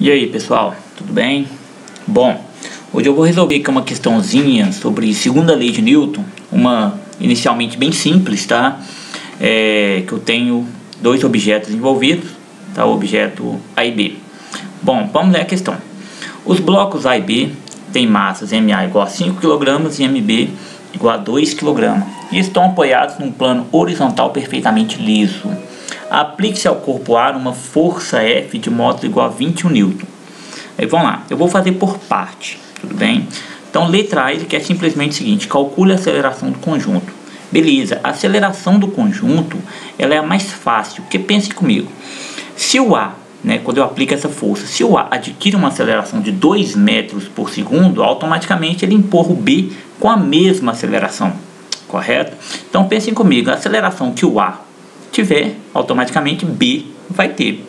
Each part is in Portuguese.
E aí pessoal, tudo bem? Bom, hoje eu vou resolver aqui uma questãozinha sobre segunda lei de Newton, uma inicialmente bem simples, tá? Que eu tenho dois objetos envolvidos, tá? O objeto A e B. Bom, vamos ler a questão. Os blocos A e B têm massas MA igual a 5 kg e MB igual a 2 kg e estão apoiados num plano horizontal perfeitamente liso. Aplique-se ao corpo A uma força F de módulo igual a 21 N. Aí vamos lá, eu vou fazer por parte, tudo bem? Então letra A que é simplesmente o seguinte: calcule a aceleração do conjunto. Beleza, a aceleração do conjunto ela é a mais fácil, porque pense comigo, se o A, quando eu aplico essa força, se o A adquire uma aceleração de 2 metros por segundo, automaticamente ele empurra o B com a mesma aceleração, correto? Então pensem comigo, a aceleração que o A tiver, automaticamente B vai ter,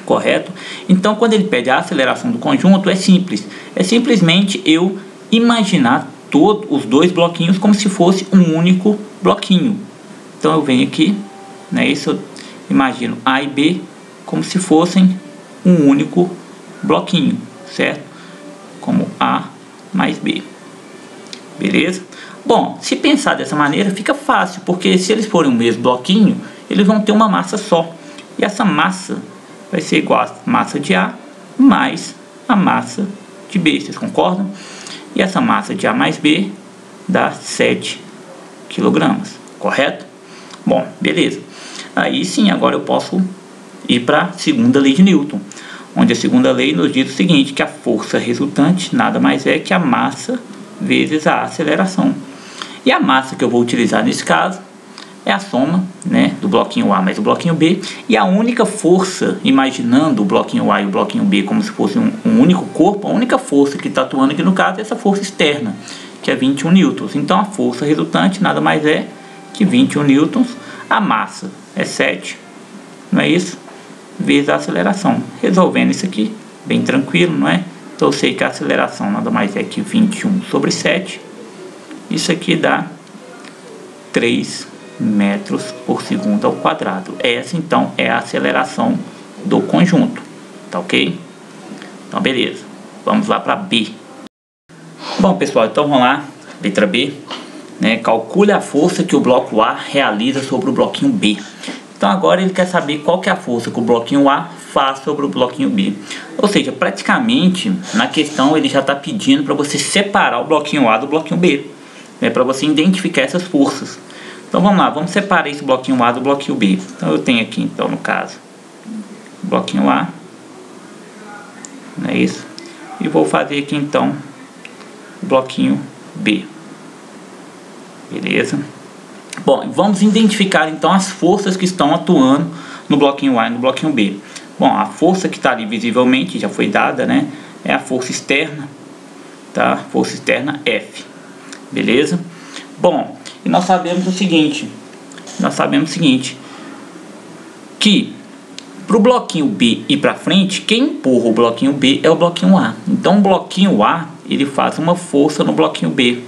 correto? Então quando ele pede a aceleração do conjunto é simples, é simplesmente eu imaginar todos os dois bloquinhos como se fosse um único bloquinho. Então eu venho aqui, isso eu imagino A e B como se fossem um único bloquinho, certo? Como A mais B, beleza? Bom, se pensar dessa maneira fica fácil, porque se eles forem o mesmo bloquinho, eles vão ter uma massa só, e essa massa vai ser igual a massa de A mais a massa de B, vocês concordam? E essa massa de A mais B dá 7 kg, correto? Bom, beleza. Aí sim, agora eu posso ir para a segunda lei de Newton, onde a segunda lei nos diz o seguinte, que a força resultante nada mais é que a massa vezes a aceleração. E a massa que eu vou utilizar nesse caso é a soma, do bloquinho A mais o bloquinho B, e a única força, imaginando o bloquinho A e o bloquinho B como se fosse um único corpo, a única força que está atuando aqui no caso é essa força externa, que é 21 newtons. Então a força resultante nada mais é que 21 newtons, a massa é 7, não é isso? Vezes a aceleração. Resolvendo isso aqui, bem tranquilo, não é? Então eu sei que a aceleração nada mais é que 21 sobre 7, isso aqui dá 3 metros por segundo ao quadrado. Essa então é a aceleração do conjunto, tá ok? Então beleza, vamos lá para B. Bom pessoal, então vamos lá, letra B, calcule a força que o bloco A realiza sobre o bloquinho B. Então agora ele quer saber qual que é a força que o bloquinho A faz sobre o bloquinho B. Ou seja, praticamente na questão ele já está pedindo para você separar o bloquinho A do bloquinho B, para você identificar essas forças. Então vamos lá, vamos separar esse bloquinho A do bloquinho B. Então eu tenho aqui, então no caso, o bloquinho A, não é isso? E vou fazer aqui então o bloquinho B, beleza? Bom, vamos identificar então as forças que estão atuando no bloquinho A e no bloquinho B. Bom, a força que está ali visivelmente já foi dada, é a força externa, tá? Força externa F, beleza? Bom, e nós sabemos o seguinte, que para o bloquinho B ir para frente, quem empurra o bloquinho B é o bloquinho A. Então o bloquinho A, ele faz uma força no bloquinho B.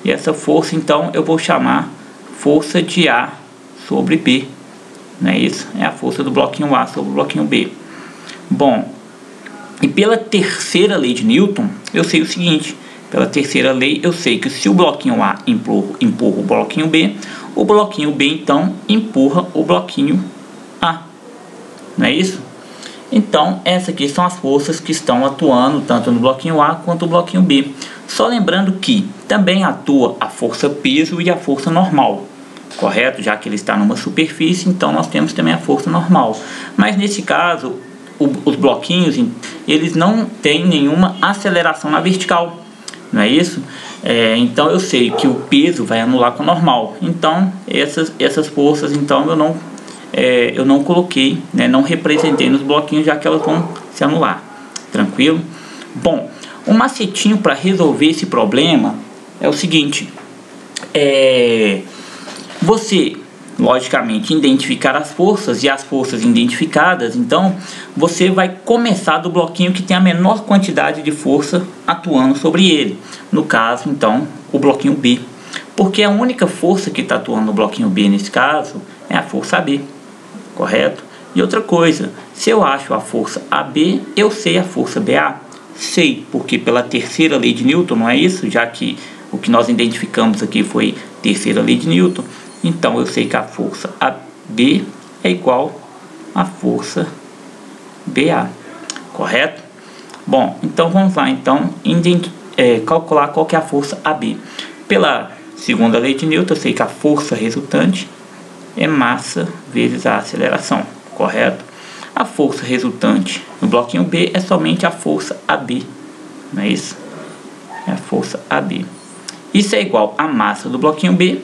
E essa força, então, eu vou chamar força de A sobre B. Não é isso? É a força do bloquinho A sobre o bloquinho B. Bom, e pela terceira lei de Newton, eu sei o seguinte. Pela terceira lei, eu sei que se o bloquinho A empurra o bloquinho B então empurra o bloquinho A. Não é isso? Então, essas aqui são as forças que estão atuando tanto no bloquinho A quanto no bloquinho B. Só lembrando que também atua a força peso e a força normal, correto? Já que ele está numa superfície, então nós temos também a força normal. Mas nesse caso, os bloquinhos, eles não têm nenhuma aceleração na vertical. Não é isso? Então eu sei que o peso vai anular com o normal. Então essas forças então eu não coloquei, não representei nos bloquinhos, já que elas vão se anular. Tranquilo? Bom, um macetinho para resolver esse problema é o seguinte: você logicamente identificar as forças, e as forças identificadas, então você vai começar do bloquinho que tem a menor quantidade de força atuando sobre ele, no caso então o bloquinho B, porque a única força que está atuando no bloquinho B nesse caso é a força B, correto? E outra coisa, se eu acho a força AB, eu sei a força BA? Sei, porque pela terceira lei de Newton, não é isso? Já que o que nós identificamos aqui foi terceira lei de Newton. Então eu sei que a força AB é igual à força BA, correto? Bom, então vamos lá, então, calcular qual que é a força AB. Pela segunda lei de Newton, eu sei que a força resultante é massa vezes a aceleração, correto? A força resultante no bloquinho B é somente a força AB, não é isso? É a força AB. Isso é igual a massa do bloquinho B,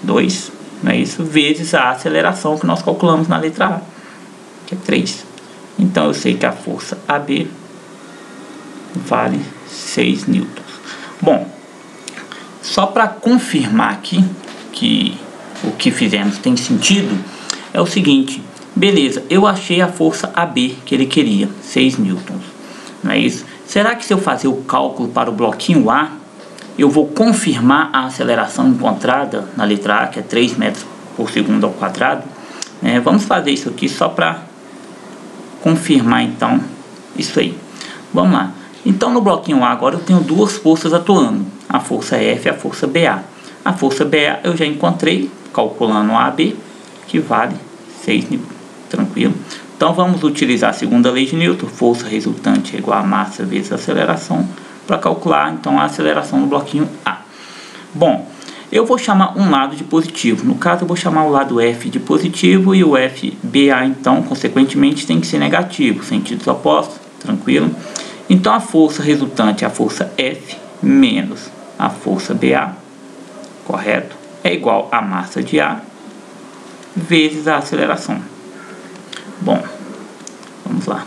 2, não é isso? Vezes a aceleração que nós calculamos na letra A, que é 3. Então eu sei que a força AB vale 6 newtons. Bom, só para confirmar aqui que o que fizemos tem sentido, é o seguinte: beleza, eu achei a força AB que ele queria, 6 newtons, não é isso? Será que se eu fazer o cálculo para o bloquinho A, eu vou confirmar a aceleração encontrada na letra A, que é 3 metros por segundo ao quadrado? Vamos fazer isso aqui só para confirmar então isso aí. Vamos lá. Então no bloquinho A agora eu tenho duas forças atuando, a força F e a força BA. A força BA eu já encontrei calculando a AB, que vale 6 newtons, tranquilo? Então vamos utilizar a segunda lei de Newton, força resultante é igual a massa vezes a aceleração, para calcular então a aceleração no bloquinho A. Bom, eu vou chamar um lado de positivo, no caso eu vou chamar o lado F de positivo e o FBA então consequentemente tem que ser negativo, sentidos opostos, tranquilo? Então a força resultante é a força F menos a força BA, correto? É igual a massa de A vezes a aceleração. Bom, vamos lá.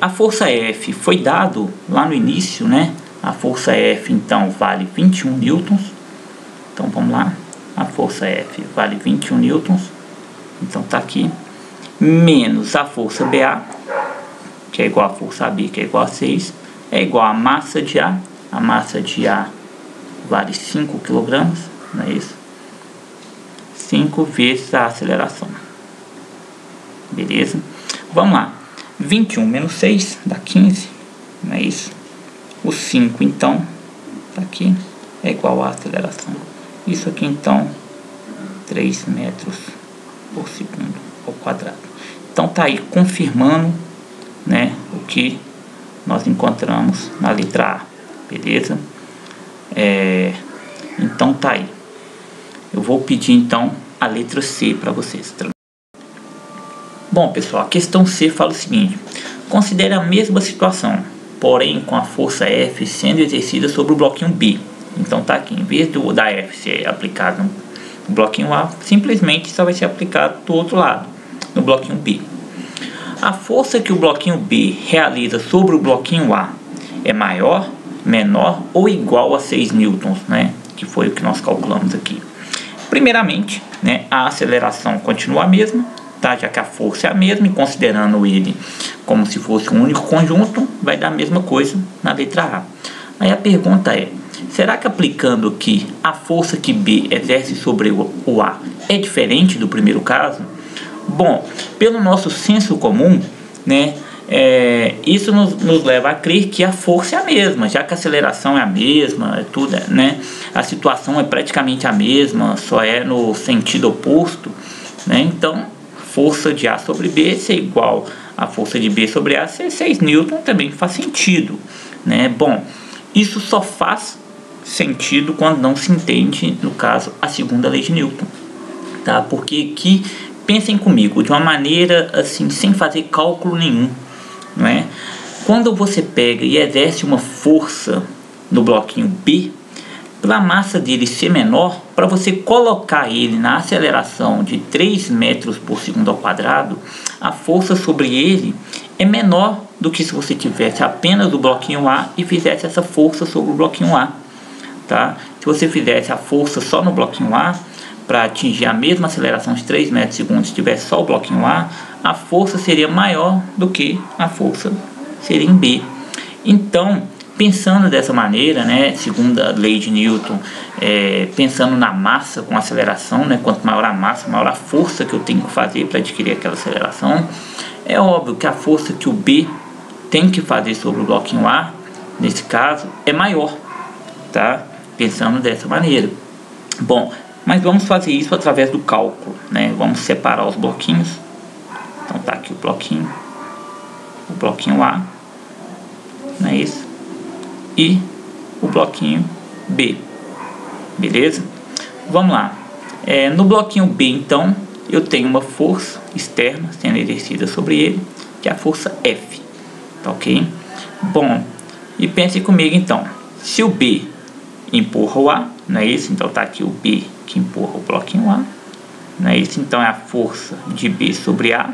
A força F foi dado lá no início, né? A força F então vale 21 newtons. Então vamos lá. A força F vale 21 newtons. Então tá aqui. Menos a força BA, que é igual a força AB, que é igual a 6, é igual a massa de A. A massa de A vale 5 kg, não é isso? 5 vezes a aceleração. Beleza? Vamos lá. 21 menos 6 dá 15, não é isso? O 5 então, tá aqui, é igual a aceleração. Isso aqui então, 3 metros por segundo ao quadrado. Então tá aí confirmando, né, o que nós encontramos na letra A, beleza? Então tá aí. Eu vou pedir então a letra C para vocês. Bom pessoal, a questão C fala o seguinte: considere a mesma situação, porém com a força F sendo exercida sobre o bloquinho B. Então tá aqui, em vez da F ser aplicada no bloquinho A, simplesmente só vai ser aplicado do outro lado, no bloquinho B. A força que o bloquinho B realiza sobre o bloquinho A é maior, menor ou igual a 6 newtons, né? Que foi o que nós calculamos aqui. Primeiramente, né, a aceleração continua a mesma, tá? Já que a força é a mesma, e considerando ele como se fosse um único conjunto, vai dar a mesma coisa na letra A. Aí a pergunta é: será que aplicando aqui a força que B exerce sobre o A é diferente do primeiro caso? Bom, pelo nosso senso comum, né, isso nos leva a crer que a força é a mesma, já que a aceleração é a mesma, tudo, né, a situação é praticamente a mesma, só é no sentido oposto, né? Então, força de A sobre B ser igual a força de B sobre A ser 6 newton também faz sentido, né? Bom, isso só faz sentido quando não se entende, no caso, a segunda lei de Newton, tá? Porque aqui, pensem comigo, de uma maneira assim, sem fazer cálculo nenhum, não é? Quando você pega e exerce uma força no bloquinho B, para a massa dele ser menor, para você colocar ele na aceleração de 3 metros por segundo ao quadrado, a força sobre ele é menor do que se você tivesse apenas o bloquinho A e fizesse essa força sobre o bloquinho A, tá? Se você fizesse a força só no bloquinho A, para atingir a mesma aceleração de 3 metros por segundo, se tivesse só o bloquinho A força seria maior do que a força seria em B. Então, pensando dessa maneira, né, segundo a lei de Newton, pensando na massa com aceleração, né, quanto maior a massa, maior a força que eu tenho que fazer para adquirir aquela aceleração. É óbvio que a força que o B tem que fazer sobre o bloquinho A, nesse caso, é maior, tá? Pensando dessa maneira. Bom, mas vamos fazer isso através do cálculo, né? Vamos separar os bloquinhos. Então tá aqui o bloquinho A, não é isso? E o bloquinho B, beleza? Vamos lá. No bloquinho B, então, eu tenho uma força externa sendo exercida sobre ele, que é a força F, tá ok? Bom, e pense comigo então, se o B empurra o A, não é isso? Então tá aqui o B que empurra o bloquinho A, não é isso? Então é a força de B sobre A,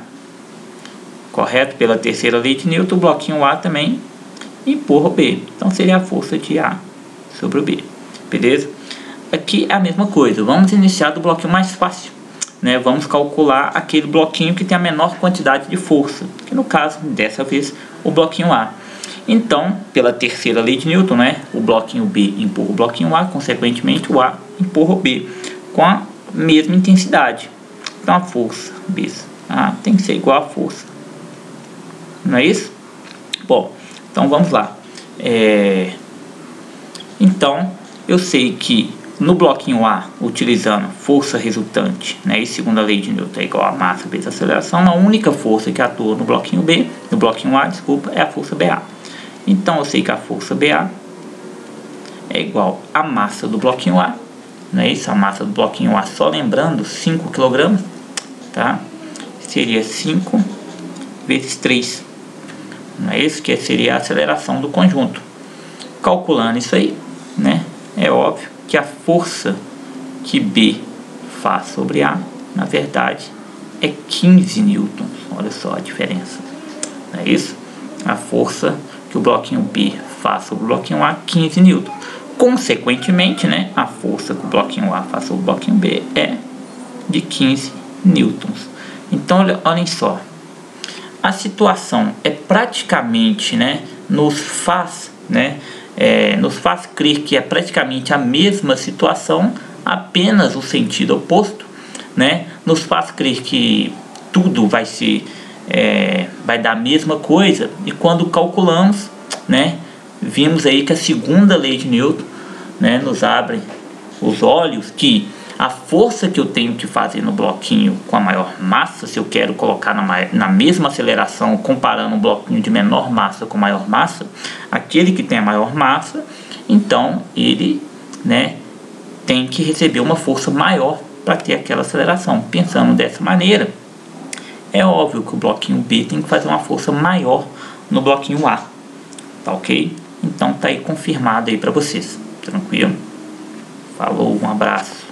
correto? Pela terceira lei de Newton, o bloquinho A também empurra o B, então seria a força de A sobre o B, beleza? Aqui é a mesma coisa, vamos iniciar do bloquinho mais fácil, né? Vamos calcular aquele bloquinho que tem a menor quantidade de força, que no caso, dessa vez, o bloquinho A. Então, pela terceira lei de Newton, né, o bloquinho B empurra o bloquinho A, consequentemente o A empurra o B com a mesma intensidade. Então a força B A tem que ser igual à força, não é isso? Bom, então vamos lá. Então eu sei que no bloquinho A, utilizando força resultante, né, e segundo a lei de Newton é igual a massa vezes a aceleração, a única força que atua no bloquinho B, no bloquinho A, desculpa, é a força BA. Então eu sei que a força BA é igual à massa do bloquinho A, não é isso? A massa do bloquinho A, só lembrando, 5 kg, tá? Seria 5 vezes 3, não é isso? Que seria a aceleração do conjunto. Calculando isso aí, né, é óbvio que a força que B faz sobre A, na verdade, é 15 newtons. Olha só a diferença, não é isso? A força que o bloquinho B faz sobre o bloquinho A, 15 newtons. Consequentemente, né, a força que o bloquinho A faz sobre o bloquinho B é de 15 newtons. Então, olhem só, a situação é praticamente, né, nos faz crer que é praticamente a mesma situação, apenas o sentido oposto, né? Nos faz crer que tudo vai dar a mesma coisa, e quando calculamos, né, vimos aí que a segunda lei de Newton, né, nos abre os olhos que a força que eu tenho que fazer no bloquinho com a maior massa, se eu quero colocar na mesma aceleração, comparando um bloquinho de menor massa com maior massa, aquele que tem a maior massa, então ele, né, tem que receber uma força maior para ter aquela aceleração. Pensando dessa maneira, é óbvio que o bloquinho B tem que fazer uma força maior no bloquinho A, tá ok? Então tá aí confirmado aí para vocês, tranquilo? Falou, um abraço.